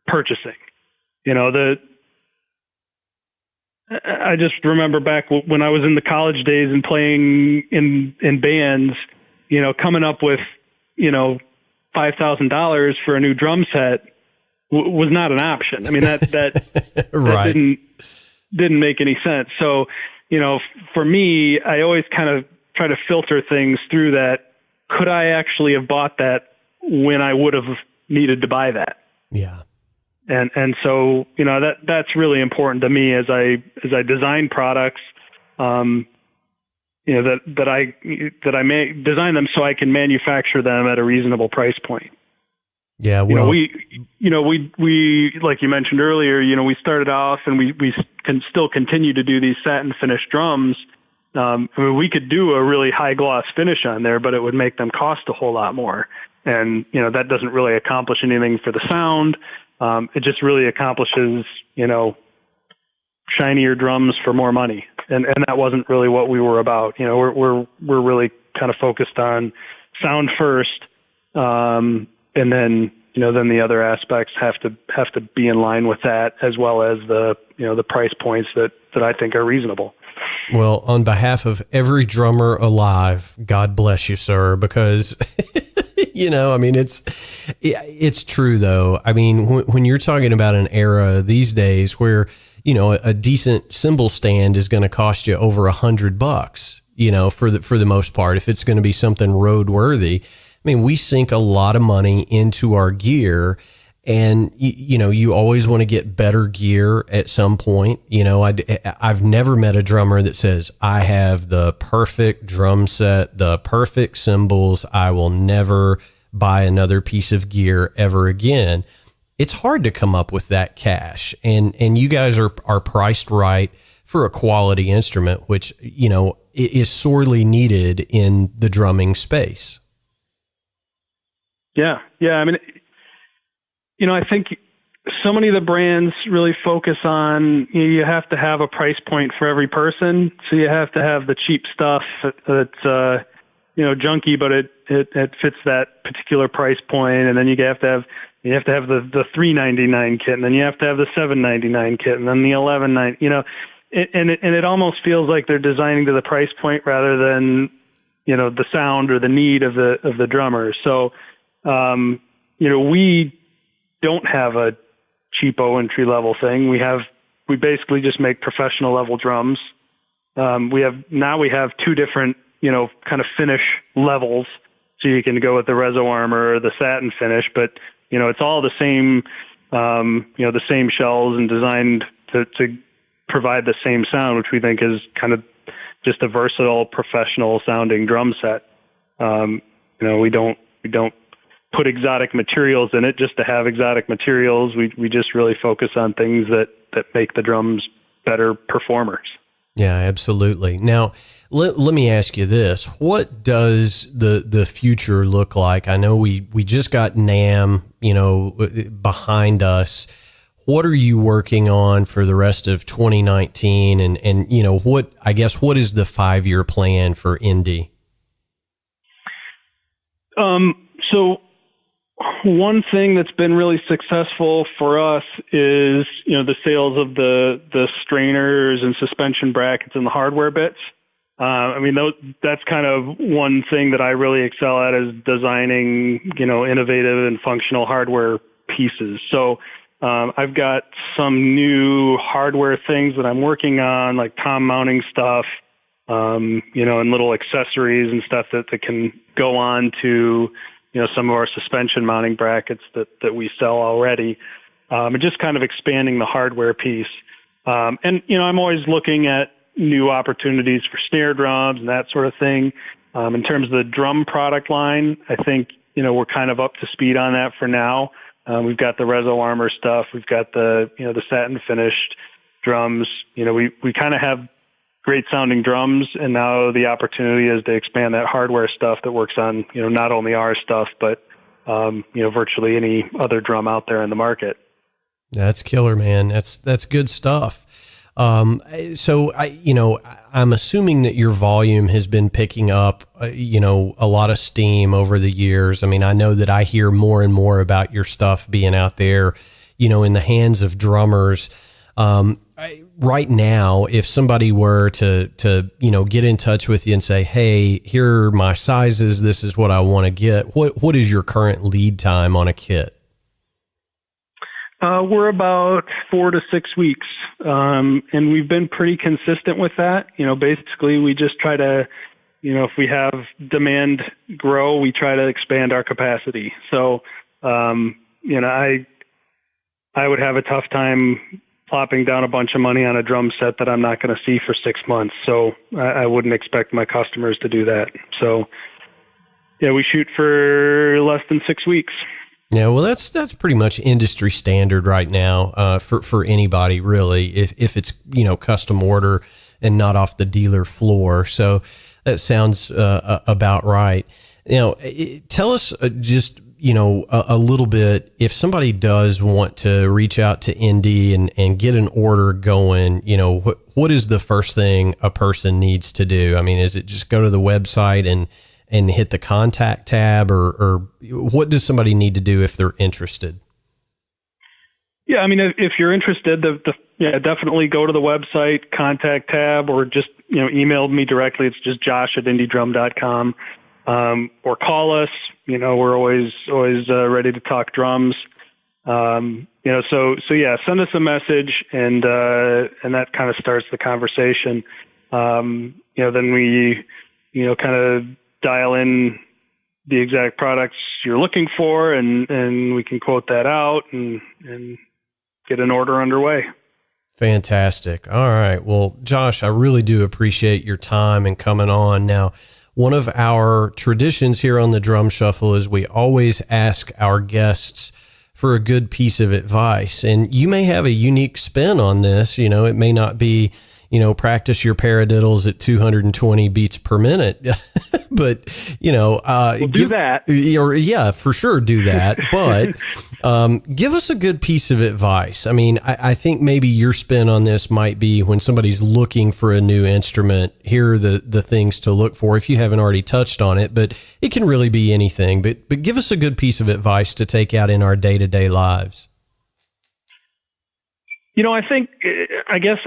B: purchasing? I just remember back when I was in the college days and playing in bands, coming up with, $5,000 for a new drum set was not an option. I mean, that
A: right.
B: didn't make any sense. So, for me, I always kind of try to filter things through that. Could I actually have bought that when I would have needed to buy that?
A: Yeah.
B: And so, that's really important to me as I design products, that I may design them so I can manufacture them at a reasonable price point.
A: Yeah. Well,
B: we, like you mentioned earlier, we started off and we can still continue to do these satin finished drums. We could do a really high gloss finish on there, but it would make them cost a whole lot more. And, that doesn't really accomplish anything for the sound. It just really accomplishes, shinier drums for more money. And that wasn't really what we were about. We're really kind of focused on sound first. And then, then the other aspects have to be in line with that, as well as the price points that I think are reasonable.
A: Well, on behalf of every drummer alive, God bless you, sir, because, I mean, it's true though. I mean, when you're talking about an era these days where, a decent cymbal stand is going to cost you over $100, for the most part, if it's going to be something roadworthy. I mean, we sink a lot of money into our gear, and you always want to get better gear at some point. I've never met a drummer that says, I have the perfect drum set, the perfect cymbals. I will never buy another piece of gear ever again. it's hard to come up with that cash. And you guys are priced right for a quality instrument, which, is sorely needed in the drumming space.
B: Yeah. I mean, I think so many of the brands really focus on, you have to have a price point for every person. So you have to have the cheap stuff that's, junky, but it fits that particular price point. And then you have to have the $3.99 kit, and then you have to have the $7.99 kit, and then the $11.99, and it almost feels like they're designing to the price point rather than, the sound or the need of the drummer. So, we don't have a cheapo entry level thing. We basically just make professional level drums. We have two different, kind of finish levels. So you can go with the Reso Armor or the satin finish, but, it's all the same, the same shells and designed to provide the same sound, which we think is kind of just a versatile, professional sounding drum set. We don't put exotic materials in it just to have exotic materials. We just really focus on things that make the drums better performers.
A: Yeah, absolutely. Now, let me ask you this. What does the future look like? I know we just got NAMM, behind us. What are you working on for the rest of 2019? And what is the 5-year plan for Inde?
B: So one thing that's been really successful for us is, the sales of the strainers and suspension brackets and the hardware bits. That's kind of one thing that I really excel at, is designing, innovative and functional hardware pieces. So I've got some new hardware things that I'm working on, like tom mounting stuff, and little accessories and stuff that can go on to, some of our suspension mounting brackets that we sell already, and just kind of expanding the hardware piece. And I'm always looking at new opportunities for snare drums and that sort of thing. In terms of the drum product line, I think, we're kind of up to speed on that for now. We've got the Reso Armor stuff. We've got the satin finished drums. We kind of have great sounding drums, and now the opportunity is to expand that hardware stuff that works on, not only our stuff, but, virtually any other drum out there in the market.
A: That's killer, man. That's good stuff. So I'm assuming that your volume has been picking up, a lot of steam over the years. I mean, I know that I hear more and more about your stuff being out there, in the hands of drummers. Right now, if somebody were to get in touch with you and say, hey, here are my sizes, this is what I want to get, what is your current lead time on a kit?
B: We're about 4 to 6 weeks. And we've been pretty consistent with that. Basically we just try to, if we have demand grow, we try to expand our capacity. So, I would have a tough time plopping down a bunch of money on a drum set that I'm not going to see for 6 months. So I wouldn't expect my customers to do that. So yeah, we shoot for less than 6 weeks.
A: Yeah, well, that's pretty much industry standard right now, for anybody really, if it's, custom order and not off the dealer floor. So that sounds about right. Tell us just, a little bit, if somebody does want to reach out to Inde and get an order going, what is the first thing a person needs to do? I mean, is it just go to the website and hit the contact tab, or what does somebody need to do if they're interested?
B: Yeah, I mean, if you're interested, definitely go to the website, contact tab, or just, email me directly. It's just josh@indedrum.com. Or call us, we're always ready to talk drums. So yeah, send us a message and that kind of starts the conversation. Then we, kind of dial in the exact products you're looking for and we can quote that out and get an order underway.
A: Fantastic. All right. Well, Josh, I really do appreciate your time and coming on. Now, one of our traditions here on the Drum Shuffle is we always ask our guests for a good piece of advice. And you may have a unique spin on this. You know, it may not be, you know, practice your paradiddles at 220 beats per minute, but, you know,
B: we'll do that.
A: Or, yeah, for sure do that. But give us a good piece of advice. I mean, I think maybe your spin on this might be when somebody's looking for a new instrument, here are the things to look for if you haven't already touched on it, but it can really be anything. But give us a good piece of advice to take out in our day-to-day lives.
B: You know, I guess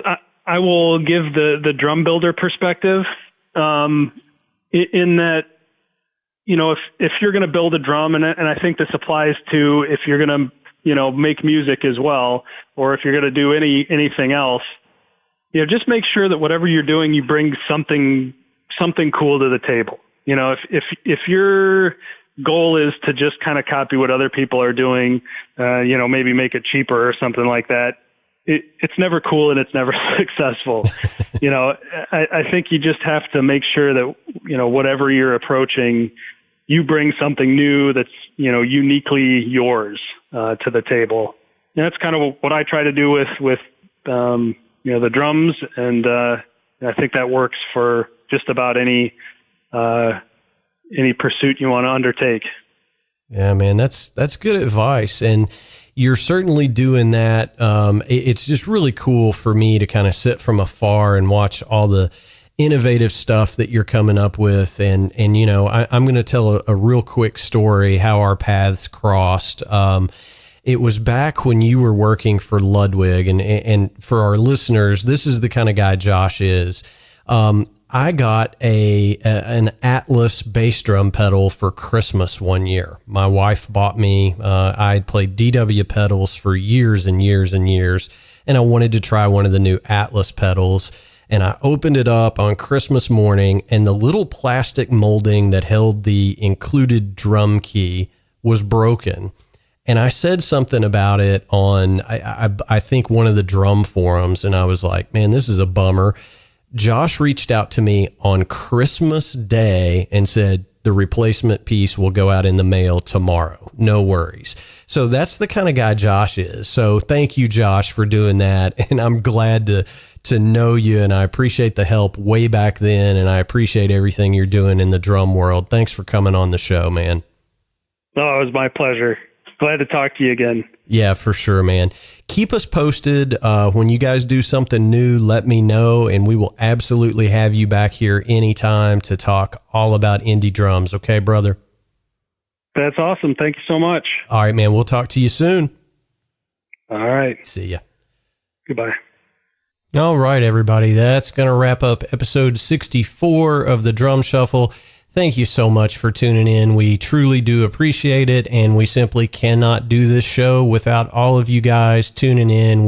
B: I will give the drum builder perspective, in that, you know, if you're going to build a drum, and I think this applies to if you're going to, you know, make music as well, or if you're going to do anything else, you know, just make sure that whatever you're doing, you bring something cool to the table. You know, if your goal is to just kind of copy what other people are doing, you know, maybe make it cheaper or something like that, it's never cool and it's never successful. You know, I think you just have to make sure that, you know, whatever you're approaching, you bring something new that's, you know, uniquely yours to the table. And that's kind of what I try to do with you know, the drums, and I think that works for just about any pursuit you want to undertake.
A: Yeah, man, that's good advice. And you're certainly doing that. It's just really cool for me to kind of sit from afar and watch all the innovative stuff that you're coming up with. And you know, I'm going to tell a real quick story how our paths crossed. It was back when you were working for Ludwig, and for our listeners, this is the kind of guy Josh is. I got an Atlas bass drum pedal for Christmas one year. My wife bought me, I had played DW pedals for years and years and years, and I wanted to try one of the new Atlas pedals. And I opened it up on Christmas morning, and the little plastic molding that held the included drum key was broken. And I said something about it on, I think, one of the drum forums, and I was like, man, this is a bummer. Josh reached out to me on Christmas Day and said, the replacement piece will go out in the mail tomorrow. No worries. So that's the kind of guy Josh is. So thank you, Josh, for doing that. And I'm glad to know you, and I appreciate the help way back then, and I appreciate everything you're doing in the drum world. Thanks for coming on the show, man.
B: Oh, it was my pleasure. Glad to talk to you again.
A: Yeah, for sure, man. Keep us posted. When you guys do something new, let me know, and we will absolutely have you back here anytime to talk all about Inde Drums. Okay, brother?
B: That's awesome. Thank you so much.
A: All right, man. We'll talk to you soon.
B: All right.
A: See ya.
B: Goodbye.
A: All right, everybody. That's going to wrap up episode 64 of the Drum Shuffle. Thank you so much for tuning in. We truly do appreciate it, and we simply cannot do this show without all of you guys tuning in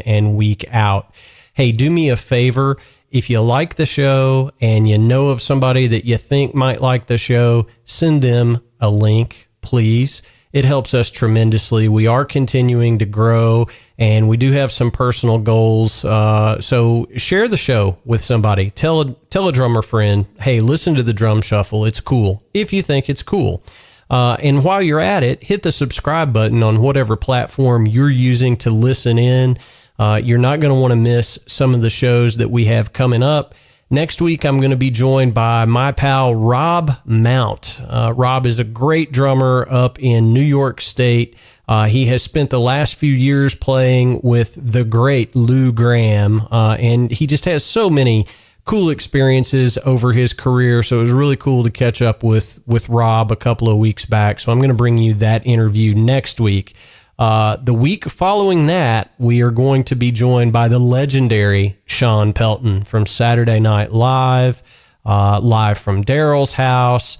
A: and week out. Hey, do me a favor. If you like the show and you know of somebody that you think might like the show, send them a link, please. It helps us tremendously. We are continuing to grow, and we do have some personal goals. So share the show with somebody. Tell a drummer friend, hey, listen to the Drum Shuffle. It's cool, if you think it's cool. And while you're at it, hit the subscribe button on whatever platform you're using to listen in. You're not going to want to miss some of the shows that we have coming up. Next week, I'm going to be joined by my pal, Rob Mount. Rob is a great drummer up in New York State. He has spent the last few years playing with the great Lou Gramm, and he just has so many cool experiences over his career. So it was really cool to catch up with Rob a couple of weeks back. So I'm going to bring you that interview next week. The week following that, we are going to be joined by the legendary Sean Pelton from Saturday Night Live, live from Daryl's house,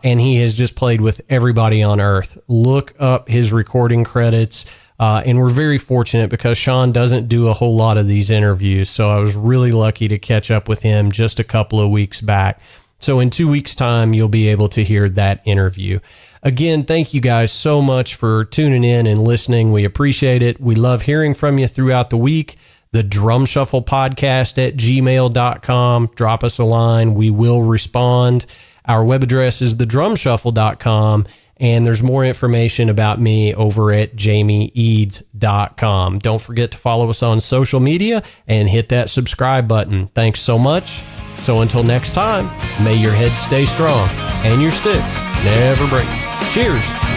A: and he has just played with everybody on earth. Look up his recording credits, and we're very fortunate because Sean doesn't do a whole lot of these interviews, so I was really lucky to catch up with him just a couple of weeks back. So in 2 weeks' time, you'll be able to hear that interview. Again, thank you guys so much for tuning in and listening. We appreciate it. We love hearing from you throughout the week. The Drum Shuffle Podcast at gmail.com. Drop us a line. We will respond. Our web address is thedrumshuffle.com. And there's more information about me over at jamieeads.com. Don't forget to follow us on social media and hit that subscribe button. Thanks so much. So until next time, may your head stay strong and your sticks never break. Cheers.